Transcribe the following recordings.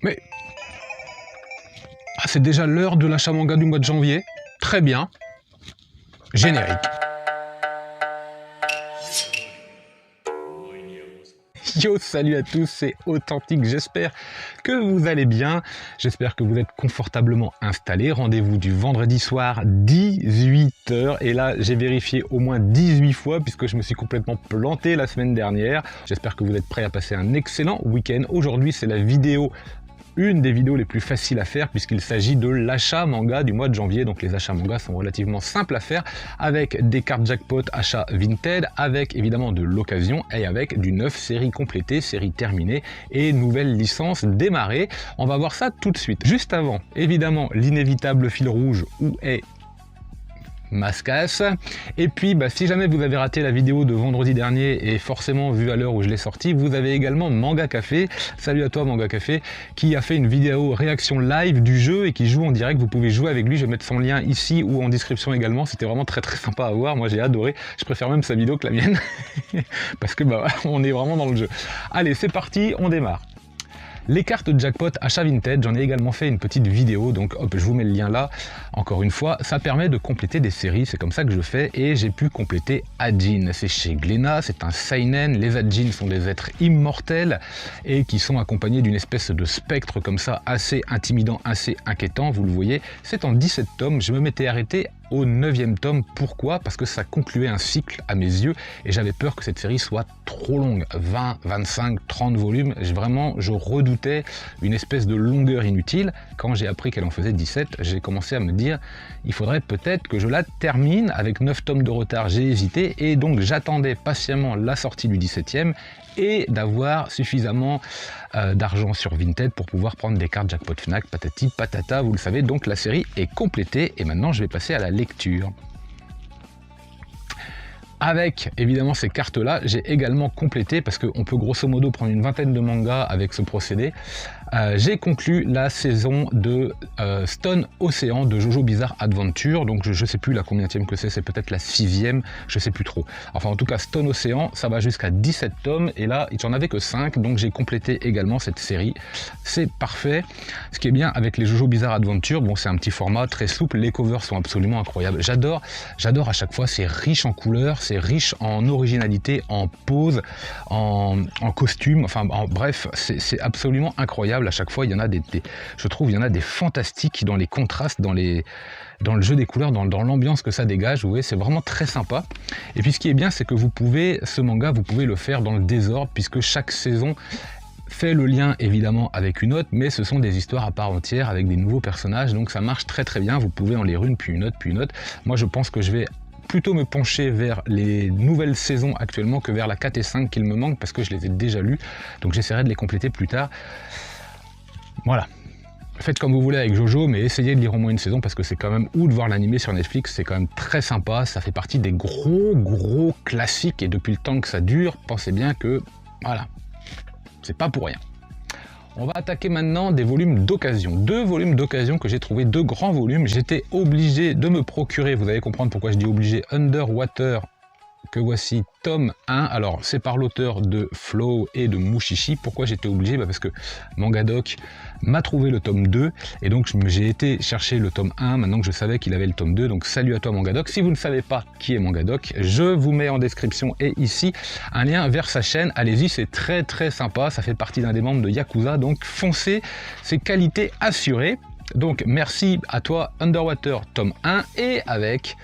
Mais c'est déjà l'heure de l'achat manga du mois de janvier. Très bien. Générique. Yo, salut à tous, c'est Authentique, j'espère que vous allez bien, j'espère que vous êtes confortablement installés. Rendez-vous du vendredi soir 18 h, et là j'ai vérifié au moins 18 fois puisque je me suis complètement planté la semaine dernière. J'espère que vous êtes prêts à passer un excellent week-end. Aujourd'hui c'est la vidéo, une des vidéos les plus faciles à faire puisqu'il s'agit de l'achat manga du mois de janvier. Donc les achats manga sont relativement simples à faire avec des cartes jackpot achat Vinted, avec évidemment de l'occasion et avec du neuf, série complétée, série terminée et nouvelle licence démarrée. On va voir ça tout de suite. Juste avant, évidemment, l'inévitable fil rouge où est Mascasse. Et puis si jamais vous avez raté la vidéo de vendredi dernier et forcément vu à l'heure où je l'ai sorti, vous avez également Manga Café, salut à toi Manga Café, qui a fait une vidéo réaction live du jeu et qui joue en direct. Vous pouvez jouer avec lui, je vais mettre son lien ici ou en description également. C'était vraiment très sympa à voir, moi j'ai adoré, je préfère même sa vidéo que la mienne parce que on est vraiment dans le jeu. Allez, c'est parti, on démarre. Les cartes jackpot achat Vinted, j'en ai également fait une petite vidéo, donc hop, je vous mets le lien là. Encore une fois, ça permet de compléter des séries, c'est comme ça que je fais, et j'ai pu compléter Ajin. C'est chez Glénat, c'est un seinen. Les Ajin sont des êtres immortels et qui sont accompagnés d'une espèce de spectre comme ça, assez intimidant, assez inquiétant. Vous le voyez, c'est en 17 tomes. Je me m'étais arrêté au 9e tome. Pourquoi? Parce que ça concluait un cycle à mes yeux et j'avais peur que cette série soit trop longue, 20, 25, 30 volumes. Je redoutais une espèce de longueur inutile. Quand j'ai appris qu'elle en faisait 17, j'ai commencé à me dire il faudrait peut-être que je la termine. Avec 9 tomes de retard, j'ai hésité et donc j'attendais patiemment la sortie du 17e et d'avoir suffisamment d'argent sur Vinted pour pouvoir prendre des cartes jackpot Fnac, patati patata, vous le savez. Donc la série est complétée et maintenant je vais passer à la lecture. Avec évidemment ces cartes là, j'ai également complété, parce qu'on peut grosso modo prendre une vingtaine de mangas avec ce procédé. J'ai conclu la saison de Stone Ocean de Jojo Bizarre Adventure. Donc je sais plus la combienième que c'est peut-être la 6e, je sais plus trop. Enfin en tout cas Stone Ocean, ça va jusqu'à 17 tomes et là j'en avais que 5, donc j'ai complété également cette série. C'est parfait. Ce qui est bien avec les Jojo Bizarre Adventure, bon c'est un petit format très souple, les covers sont absolument incroyables. J'adore à chaque fois, c'est riche en couleurs, c'est riche en originalité, en pose, en costume, enfin bref, c'est absolument incroyable. À chaque fois, il y en a je trouve, il y en a des fantastiques dans les contrastes, dans le jeu des couleurs, dans l'ambiance que ça dégage. Vous voyez, c'est vraiment très sympa. Et puis ce qui est bien, c'est que ce manga, vous pouvez le faire dans le désordre, puisque chaque saison fait le lien évidemment avec une autre, mais ce sont des histoires à part entière avec des nouveaux personnages, donc ça marche très bien. Vous pouvez en lire une, puis une autre, puis une autre. Moi, je pense que je vais plutôt me pencher vers les nouvelles saisons actuellement que vers la 4 et 5 qu'il me manque, parce que je les ai déjà lues, donc j'essaierai de les compléter plus tard. Voilà. Faites comme vous voulez avec Jojo, mais essayez de lire au moins une saison, parce que c'est quand même, ou de voir l'animé sur Netflix, c'est quand même très sympa. Ça fait partie des gros classiques, et depuis le temps que ça dure, pensez bien que, voilà, c'est pas pour rien. On va attaquer maintenant des volumes d'occasion. 2 volumes d'occasion que j'ai trouvé, 2 grands volumes. J'étais obligé de me procurer, vous allez comprendre pourquoi je dis obligé, Underwater, que voici tome 1. Alors c'est par l'auteur de Flow et de Mushishi. Pourquoi j'étais obligé? Parce que Mangadoc m'a trouvé le tome 2 et donc j'ai été chercher le tome 1 maintenant que je savais qu'il avait le tome 2. Donc salut à toi Mangadoc. Si vous ne savez pas qui est Mangadoc, je vous mets en description et ici un lien vers sa chaîne. Allez-y, c'est très sympa, ça fait partie d'un des membres de Yakuza, donc foncez, c'est qualité assurée. Donc merci à toi Underwater tome 1, et avec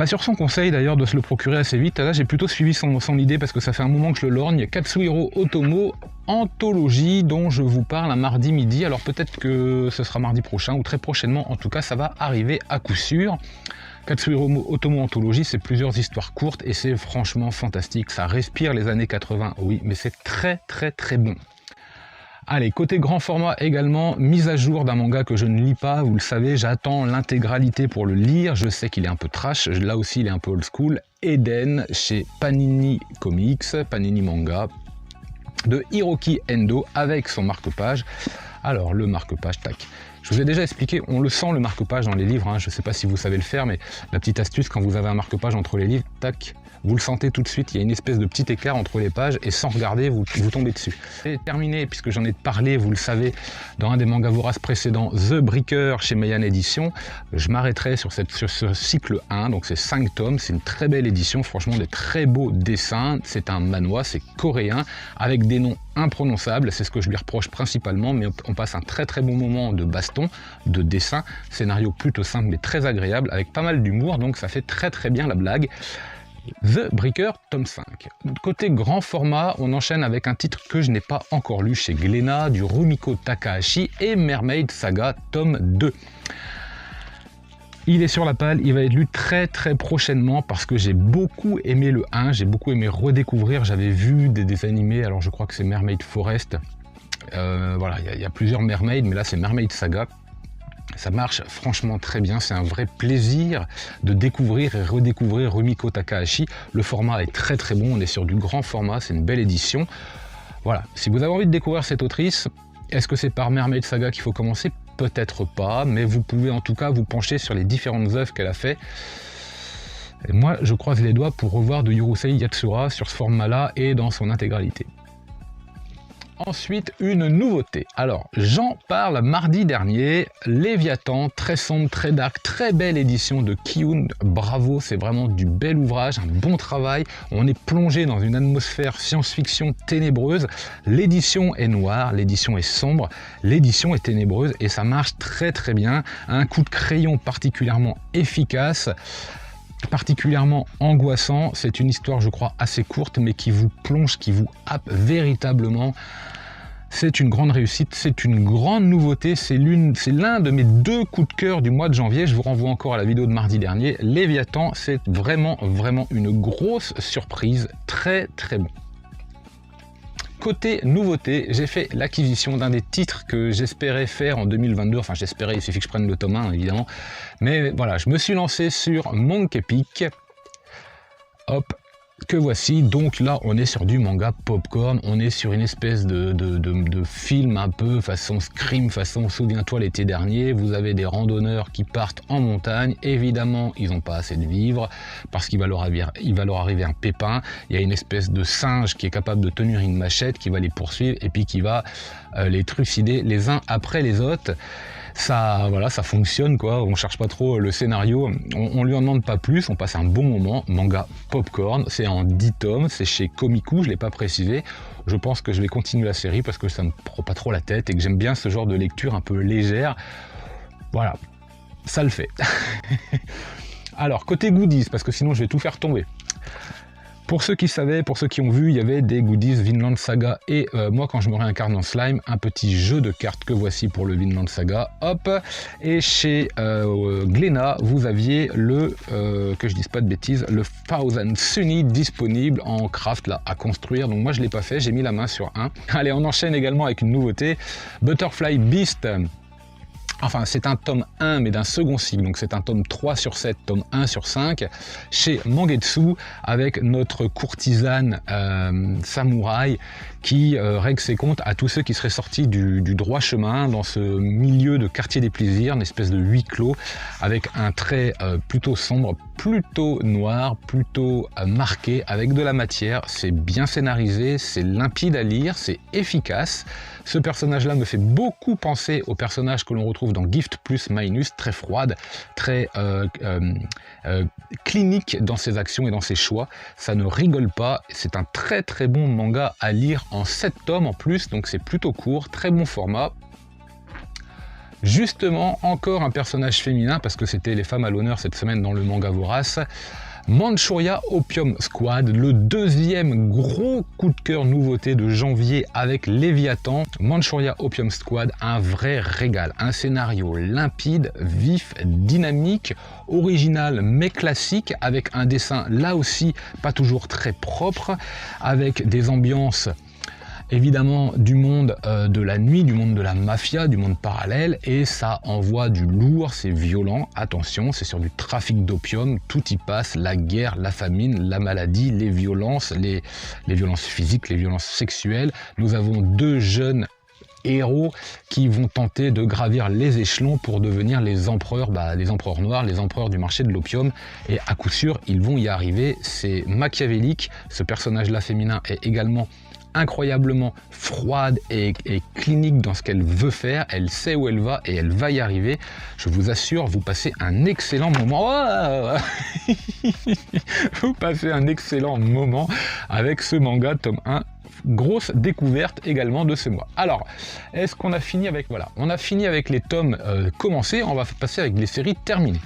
sur son conseil d'ailleurs de se le procurer assez vite, là j'ai plutôt suivi son idée parce que ça fait un moment que je le lorgne, Katsuhiro Otomo Anthologie, dont je vous parle un mardi midi. Alors peut-être que ce sera mardi prochain ou très prochainement, en tout cas ça va arriver à coup sûr. Katsuhiro Otomo Anthologie, c'est plusieurs histoires courtes et c'est franchement fantastique, ça respire les années 80, oui, mais c'est très bon. Allez, côté grand format également, mise à jour d'un manga que je ne lis pas, vous le savez, j'attends l'intégralité pour le lire, je sais qu'il est un peu trash, là aussi il est un peu old school, Eden chez Panini Comics, Panini Manga, de Hiroki Endo avec son marque-page. Alors, le marque-page, tac. Je vous ai déjà expliqué, on le sent le marque-page dans les livres, hein. Je ne sais pas si vous savez le faire, mais la petite astuce, quand vous avez un marque-page entre les livres, tac, vous le sentez tout de suite, il y a une espèce de petit écart entre les pages et sans regarder, vous tombez dessus. C'est terminé, puisque j'en ai parlé, vous le savez, dans un des mangas voraces précédents, The Breaker chez Mayan Édition. Je m'arrêterai sur ce cycle 1, donc c'est 5 tomes, c'est une très belle édition, franchement des très beaux dessins, c'est un manhwa, c'est coréen, avec des noms imprononçables, c'est ce que je lui reproche principalement, mais on passe un très très bon moment de baston, de dessin, scénario plutôt simple mais très agréable, avec pas mal d'humour, donc ça fait très très bien la blague. The Breaker, tome 5. Côté grand format, on enchaîne avec un titre que je n'ai pas encore lu chez Glénat, du Rumiko Takahashi et Mermaid Saga, tome 2. Il est sur la palle, il va être lu très très prochainement parce que j'ai beaucoup aimé le 1, j'ai beaucoup aimé redécouvrir, j'avais vu des animés, alors je crois que c'est Mermaid Forest, voilà, il y a plusieurs Mermaids, mais là c'est Mermaid Saga. Ça marche franchement très bien, c'est un vrai plaisir de découvrir et redécouvrir Rumiko Takahashi. Le format est très très bon, on est sur du grand format, c'est une belle édition. Voilà, si vous avez envie de découvrir cette autrice, est-ce que c'est par Mermaid Saga qu'il faut commencer? Peut-être pas, mais vous pouvez en tout cas vous pencher sur les différentes œuvres qu'elle a fait. Et moi, je croise les doigts pour revoir de Yurusei Yatsura sur ce format-là et dans son intégralité. Ensuite, une nouveauté. Alors, j'en parle mardi dernier, Léviathan, très sombre, très dark, très belle édition de Kiyun. Bravo, c'est vraiment du bel ouvrage, un bon travail. On est plongé dans une atmosphère science-fiction ténébreuse. L'édition est noire, l'édition est sombre, l'édition est ténébreuse et ça marche très très bien. Un coup de crayon particulièrement efficace, particulièrement angoissant. C'est une histoire, je crois, assez courte, mais qui vous plonge, qui vous happe véritablement. C'est une grande réussite, c'est une grande nouveauté, c'est l'un de mes 2 coups de cœur du mois de janvier. Je vous renvoie encore à la vidéo de mardi dernier. Léviathan, c'est vraiment une grosse surprise, très très bon. Côté nouveauté, j'ai fait l'acquisition d'un des titres que j'espérais faire en 2022, enfin j'espérais, il suffit que je prenne le tome 1 évidemment, mais voilà, je me suis lancé sur Monkey Peak, hop, que voici. Donc là on est sur du manga popcorn, on est sur une espèce de film un peu façon Scream, façon souviens-toi l'été dernier. Vous avez des randonneurs qui partent en montagne, évidemment ils n'ont pas assez de vivres parce qu'il va leur arriver un pépin. Il y a une espèce de singe qui est capable de tenir une machette qui va les poursuivre et puis qui va les trucider les uns après les autres. Ça, voilà, ça fonctionne quoi, on cherche pas trop le scénario, on lui en demande pas plus, on passe un bon moment. Manga popcorn, c'est en 10 tomes, c'est chez Komiku, je l'ai pas précisé. Je pense que je vais continuer la série parce que ça me prend pas trop la tête et que j'aime bien ce genre de lecture un peu légère. Voilà, ça le fait. Alors, côté goodies, parce que sinon je vais tout faire tomber. Pour ceux qui savaient, pour ceux qui ont vu, il y avait des goodies Vinland Saga et moi quand je me réincarne en slime, un petit jeu de cartes que voici pour le Vinland Saga, hop. Et chez Glénat, vous aviez le, que je dise pas de bêtises, le Thousand Sunny disponible en craft là à construire. Donc moi je l'ai pas fait, j'ai mis la main sur un. Allez, on enchaîne également avec une nouveauté, Butterfly Beast. Enfin, c'est un tome 1, mais d'un second cycle, donc c'est un tome 3 sur 7, tome 1 sur 5, chez Mangetsu, avec notre courtisane samouraï qui règle ses comptes à tous ceux qui seraient sortis du droit chemin dans ce milieu de quartier des plaisirs, une espèce de huis clos, avec un trait plutôt sombre, plutôt noir, plutôt marqué, avec de la matière. C'est bien scénarisé, c'est limpide à lire, c'est efficace. Ce personnage-là me fait beaucoup penser au personnage que l'on retrouve dans Gift plus Minus, très froide, très clinique dans ses actions et dans ses choix. Ça ne rigole pas, c'est un très très bon manga à lire en 7 tomes en plus, donc c'est plutôt court, très bon format. Justement, encore un personnage féminin, parce que c'était les femmes à l'honneur cette semaine dans le manga vorace. Manchuria Opium Squad, le deuxième gros coup de cœur nouveauté de janvier avec Léviathan. Manchuria Opium Squad, un vrai régal, un scénario limpide, vif, dynamique, original mais classique, avec un dessin là aussi pas toujours très propre, avec des ambiances évidemment du monde de la nuit, du monde de la mafia, du monde parallèle, et ça envoie du lourd, c'est violent, attention, c'est sur du trafic d'opium, tout y passe, la guerre, la famine, la maladie, les violences physiques, les violences sexuelles. Nous avons 2 jeunes héros qui vont tenter de gravir les échelons pour devenir les empereurs noirs, les empereurs du marché de l'opium, et à coup sûr ils vont y arriver. C'est machiavélique, ce personnage-là féminin est également incroyablement froide et clinique dans ce qu'elle veut faire, elle sait où elle va et elle va y arriver. Je vous assure, vous passez un excellent moment. Oh vous passez un excellent moment avec ce manga tome 1. Grosse découverte également de ce mois. Alors, est-ce qu'on a fini avec... Voilà, on a fini avec les tomes commencés, on va passer avec les séries terminées.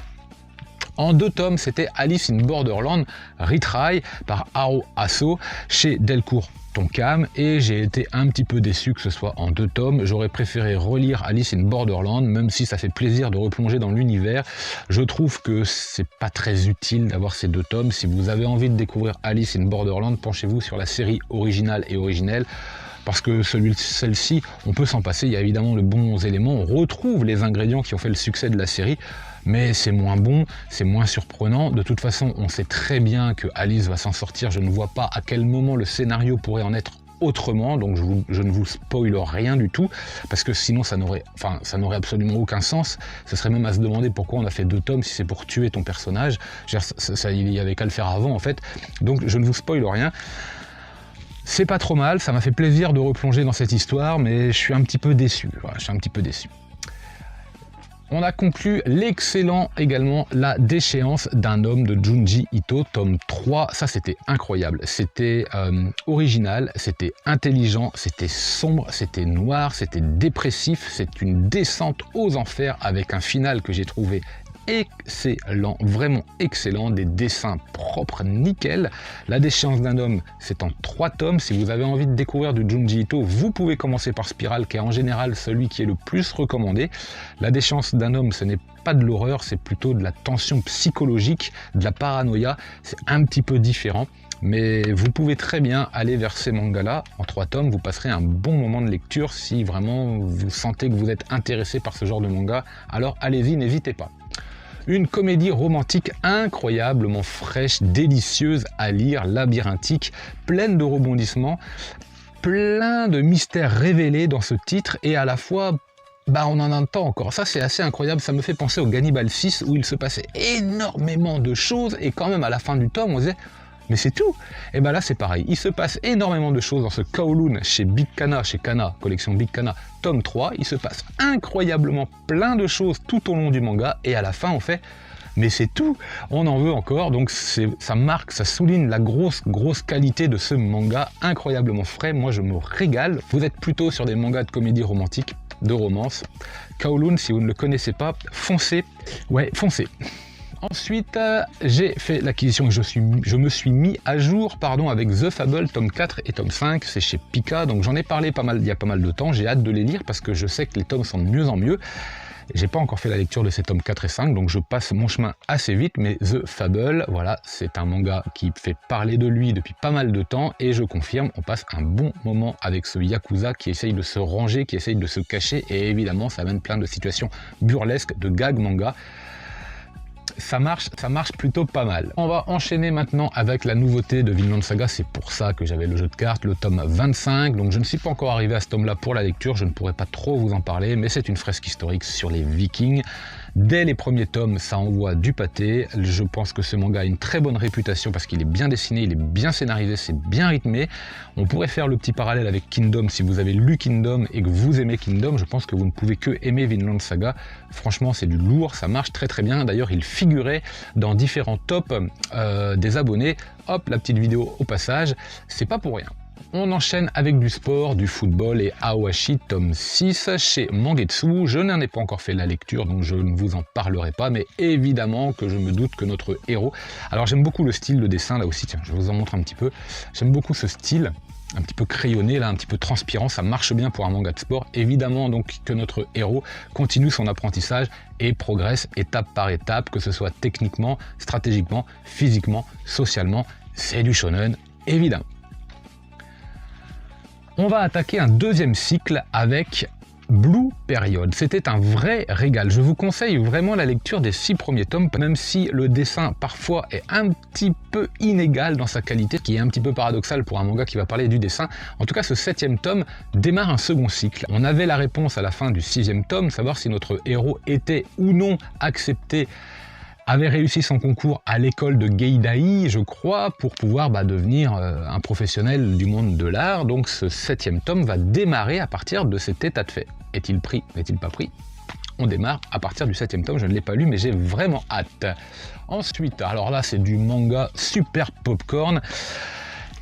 En 2 tomes, c'était Alice in Borderland Retry par Haro Asso chez Delcourt Tonkam, et j'ai été un petit peu déçu que ce soit en 2 tomes. J'aurais préféré relire Alice in Borderland, même si ça fait plaisir de replonger dans l'univers. Je trouve que c'est pas très utile d'avoir ces 2 tomes. Si vous avez envie de découvrir Alice in Borderland, penchez-vous sur la série originale et originelle, parce que celle-ci, on peut s'en passer. Il y a évidemment de bons éléments, on retrouve les ingrédients qui ont fait le succès de la série, mais c'est moins bon, c'est moins surprenant. De toute façon, on sait très bien que Alice va s'en sortir. Je ne vois pas à quel moment le scénario pourrait en être autrement, donc je ne vous spoile rien du tout, parce que sinon ça n'aurait absolument aucun sens. Ce serait même à se demander pourquoi on a fait 2 tomes si c'est pour tuer ton personnage. Il y avait qu'à le faire avant en fait, donc je ne vous spoile rien. C'est pas trop mal, ça m'a fait plaisir de replonger dans cette histoire, mais je suis un petit peu déçu. Voilà, je suis un petit peu déçu. On a conclu l'excellent également La déchéance d'un homme de Junji Ito, tome 3. Ça, c'était incroyable. C'était original, c'était intelligent, c'était sombre, c'était noir, c'était dépressif. C'est une descente aux enfers avec un final que j'ai trouvé excellent, vraiment excellent, des dessins propres, nickel. La déchéance d'un homme, c'est en 3 tomes. Si vous avez envie de découvrir du Junji Ito, vous pouvez commencer par Spiral, qui est en général celui qui est le plus recommandé. La déchéance d'un homme, ce n'est pas de l'horreur, c'est plutôt de la tension psychologique, de la paranoïa. C'est un petit peu différent, mais vous pouvez très bien aller vers ces mangas-là. En 3 tomes, vous passerez un bon moment de lecture si vraiment vous sentez que vous êtes intéressé par ce genre de manga. Alors allez-y, n'hésitez pas. Une comédie romantique incroyablement fraîche, délicieuse à lire, labyrinthique, pleine de rebondissements, plein de mystères révélés dans ce titre, et à la fois, on en entend encore. Ça, c'est assez incroyable, ça me fait penser au Gannibal 6 où il se passait énormément de choses, et quand même à la fin du tome, on disait mais c'est tout. Et là c'est pareil, il se passe énormément de choses dans ce Kowloon chez Big Kana, chez Kana, collection Big Kana, tome 3, il se passe incroyablement plein de choses tout au long du manga, et à la fin on fait mais c'est tout, on en veut encore. Donc ça marque, ça souligne la grosse qualité de ce manga, incroyablement frais. Moi je me régale. Vous êtes plutôt sur des mangas de comédie romantique, de romance. Kowloon, si vous ne le connaissez pas, foncez, ouais foncez. Ensuite, j'ai fait l'acquisition et je me suis mis à jour avec The Fable, tome 4 et tome 5, c'est chez Pika, donc j'en ai parlé il y a pas mal de temps, j'ai hâte de les lire parce que je sais que les tomes sont de mieux en mieux. J'ai pas encore fait la lecture de ces tomes 4 et 5, donc je passe mon chemin assez vite, mais The Fable, voilà, c'est un manga qui fait parler de lui depuis pas mal de temps, et je confirme, on passe un bon moment avec ce Yakuza qui essaye de se ranger, qui essaye de se cacher, et évidemment ça amène plein de situations burlesques, de gag manga. Ça marche plutôt pas mal. On va enchaîner maintenant avec la nouveauté de Vinland Saga, c'est pour ça que j'avais le jeu de cartes, le tome 25, donc je ne suis pas encore arrivé à ce tome-là pour la lecture, je ne pourrais pas trop vous en parler, mais c'est une fresque historique sur les Vikings. Dès les premiers tomes, ça envoie du pâté. Je pense que ce manga a une très bonne réputation parce qu'il est bien dessiné, il est bien scénarisé, c'est bien rythmé. On pourrait faire le petit parallèle avec Kingdom. Si vous avez lu Kingdom et que vous aimez Kingdom, je pense que vous ne pouvez que aimer Vinland Saga. Franchement, c'est du lourd, ça marche très bien. D'ailleurs, il figurait dans différents tops des abonnés. Hop, la petite vidéo au passage, c'est pas pour rien. On enchaîne avec du sport, du football et Aoashi tome 6 chez Mangetsu. Je n'en ai pas encore fait la lecture, donc je ne vous en parlerai pas, mais évidemment que je me doute que notre héros... Alors j'aime beaucoup le style de dessin là aussi, tiens, je vous en montre un petit peu. J'aime beaucoup ce style, un petit peu crayonné, là, un petit peu transpirant, ça marche bien pour un manga de sport. Évidemment donc que notre héros continue son apprentissage et progresse étape par étape, que ce soit techniquement, stratégiquement, physiquement, socialement. C'est du shonen, évidemment. On va attaquer un deuxième cycle avec Blue Period. C'était un vrai régal. Je vous conseille vraiment la lecture des 6 premiers tomes, même si le dessin parfois est un petit peu inégal dans sa qualité, ce qui est un petit peu paradoxal pour un manga qui va parler du dessin. En tout cas, ce 7e tome démarre un second cycle. On avait la réponse à la fin du 6e tome, savoir si notre héros était ou non accepté, avait réussi son concours à l'école de Geidai, je crois, pour pouvoir devenir un professionnel du monde de l'art. Donc ce 7e tome va démarrer à partir de cet état de fait. Est-il pris? N'est-il pas pris? On démarre à partir du 7e tome, je ne l'ai pas lu mais j'ai vraiment hâte. Ensuite, alors là c'est du manga super popcorn.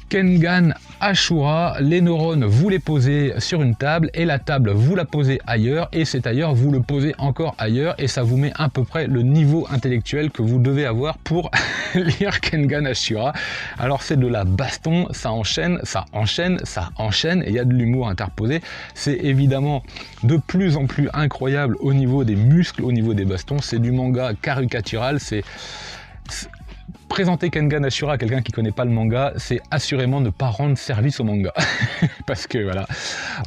Kengan Ashura, les neurones vous les posez sur une table et la table vous la posez ailleurs et cet ailleurs vous le posez encore ailleurs et ça vous met à peu près le niveau intellectuel que vous devez avoir pour lire Kengan Ashura. Alors c'est de la baston, ça enchaîne, ça enchaîne, ça enchaîne et il y a de l'humour interposé. C'est évidemment de plus en plus incroyable au niveau des muscles, au niveau des bastons. C'est du manga caricatural, présenter Kengan Ashura à quelqu'un qui ne connaît pas le manga, c'est assurément ne pas rendre service au manga. Parce que voilà,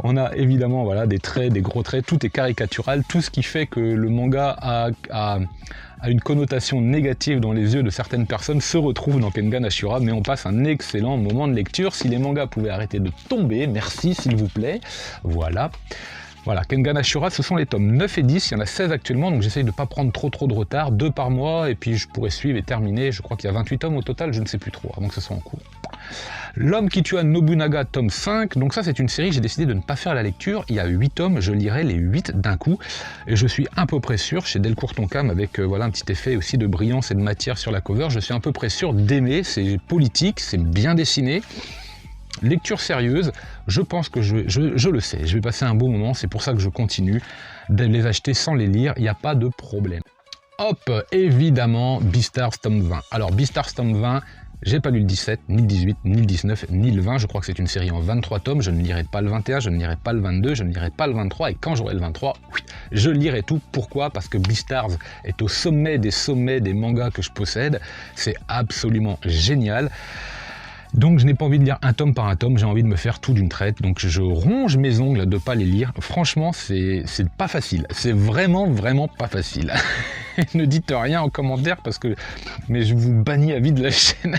on a évidemment des traits, des gros traits, tout est caricatural, tout ce qui fait que le manga a une connotation négative dans les yeux de certaines personnes se retrouve dans Kengan Ashura, mais on passe un excellent moment de lecture. Si les mangas pouvaient arrêter de tomber, merci s'il vous plaît. Voilà, Kengan Ashura, ce sont les tomes 9 et 10, il y en a 16 actuellement, donc j'essaye de ne pas prendre trop de retard, 2 par mois, et puis je pourrais suivre et terminer, je crois qu'il y a 28 tomes au total, je ne sais plus trop, avant que ce soit en cours. L'homme qui tua Nobunaga, tome 5, donc ça c'est une série, j'ai décidé de ne pas faire la lecture, il y a 8 tomes, je lirai les 8 d'un coup, et je suis à peu près sûr, chez Delcourt Tonkam, avec un petit effet aussi de brillance et de matière sur la cover, je suis à peu près sûr d'aimer, c'est politique, c'est bien dessiné, lecture sérieuse, je pense que je le sais, je vais passer un beau moment, c'est pour ça que je continue de les acheter sans les lire, il n'y a pas de problème. Hop, évidemment, Beastars tome 20. Alors Beastars tome 20, j'ai pas lu le 17, ni le 18, ni le 19, ni le 20, je crois que c'est une série en 23 tomes, je ne lirai pas le 21, je ne lirai pas le 22, je ne lirai pas le 23, et quand j'aurai le 23, oui, je lirai tout. Pourquoi? Parce que Beastars est au sommet des mangas que je possède, c'est absolument génial. Donc je n'ai pas envie de lire un tome par un tome, j'ai envie de me faire tout d'une traite, donc je ronge mes ongles de ne pas les lire. Franchement, c'est pas facile, c'est vraiment pas facile. Ne dites rien en commentaire mais je vous bannis à vie de la chaîne.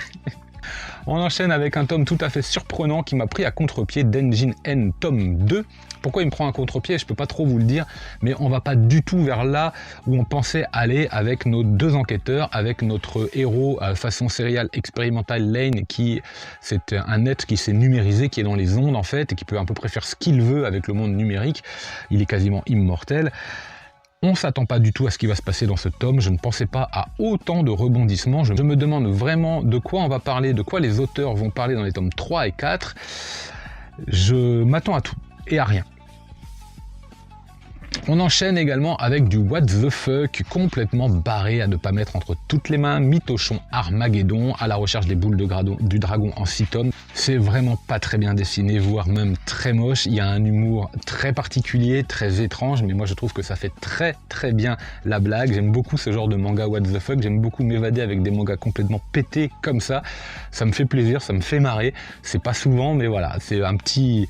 On enchaîne avec un tome tout à fait surprenant qui m'a pris à contre-pied, Denjin N tome 2. Pourquoi il me prend un contre-pied, je peux pas trop vous le dire, mais on va pas du tout vers là où on pensait aller avec nos 2 enquêteurs, avec notre héros façon serial expérimental Lane, c'est un être qui s'est numérisé, qui est dans les ondes en fait, et qui peut à peu près faire ce qu'il veut avec le monde numérique. Il est quasiment immortel. On ne s'attend pas du tout à ce qui va se passer dans ce tome, je ne pensais pas à autant de rebondissements, je me demande vraiment de quoi on va parler, de quoi les auteurs vont parler dans les tomes 3 et 4. Je m'attends à tout et à rien. On enchaîne également avec du what the fuck complètement barré à ne pas mettre entre toutes les mains, Mitochon Armageddon, à la recherche des boules du dragon en 6 tomes. C'est vraiment pas très bien dessiné, voire même très moche. Il y a un humour très particulier, très étrange, mais moi je trouve que ça fait très bien la blague. J'aime beaucoup ce genre de manga what the fuck, j'aime beaucoup m'évader avec des mangas complètement pétés comme ça. Ça me fait plaisir, ça me fait marrer. C'est pas souvent, mais voilà, c'est un petit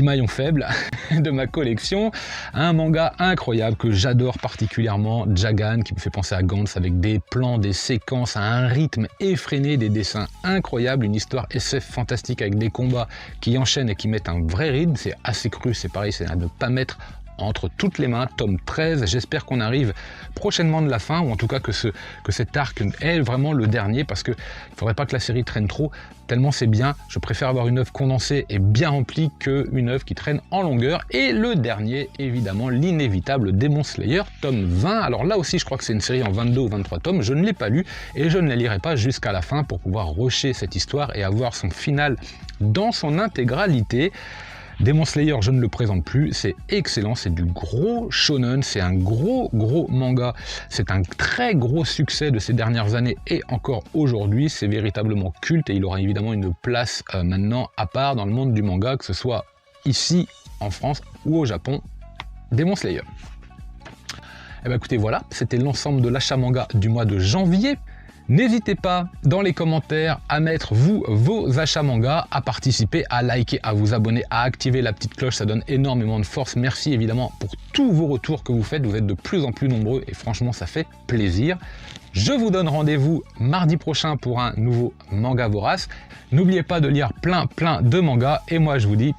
maillon faible de ma collection. Un manga incroyable que j'adore particulièrement, Jagan, qui me fait penser à Gantz, avec des plans, des séquences à un rythme effréné, des dessins incroyables, une histoire SF fantastique avec des combats qui enchaînent et qui mettent un vrai rythme. C'est assez cru, c'est pareil, c'est à ne pas mettre entre toutes les mains, tome 13, j'espère qu'on arrive prochainement de la fin, ou en tout cas que cet arc est vraiment le dernier, parce qu'il ne faudrait pas que la série traîne trop, tellement c'est bien, je préfère avoir une œuvre condensée et bien remplie qu'une œuvre qui traîne en longueur. Et le dernier, évidemment, l'inévitable Demon Slayer, tome 20, alors là aussi je crois que c'est une série en 22 ou 23 tomes, je ne l'ai pas lu, et je ne la lirai pas jusqu'à la fin pour pouvoir rusher cette histoire et avoir son final dans son intégralité. Demon Slayer, je ne le présente plus, c'est excellent, c'est du gros shonen, c'est un gros manga, c'est un très gros succès de ces dernières années et encore aujourd'hui, c'est véritablement culte et il aura évidemment une place maintenant à part dans le monde du manga, que ce soit ici en France ou au Japon. Demon Slayer. Et bien écoutez, voilà, c'était l'ensemble de l'achat manga du mois de janvier. N'hésitez pas dans les commentaires à mettre vous vos achats manga, à participer, à liker, à vous abonner, à activer la petite cloche, ça donne énormément de force. Merci évidemment pour tous vos retours que vous faites, vous êtes de plus en plus nombreux et franchement ça fait plaisir. Je vous donne rendez-vous mardi prochain pour un nouveau Manga Vorace. N'oubliez pas de lire plein de mangas et moi je vous dis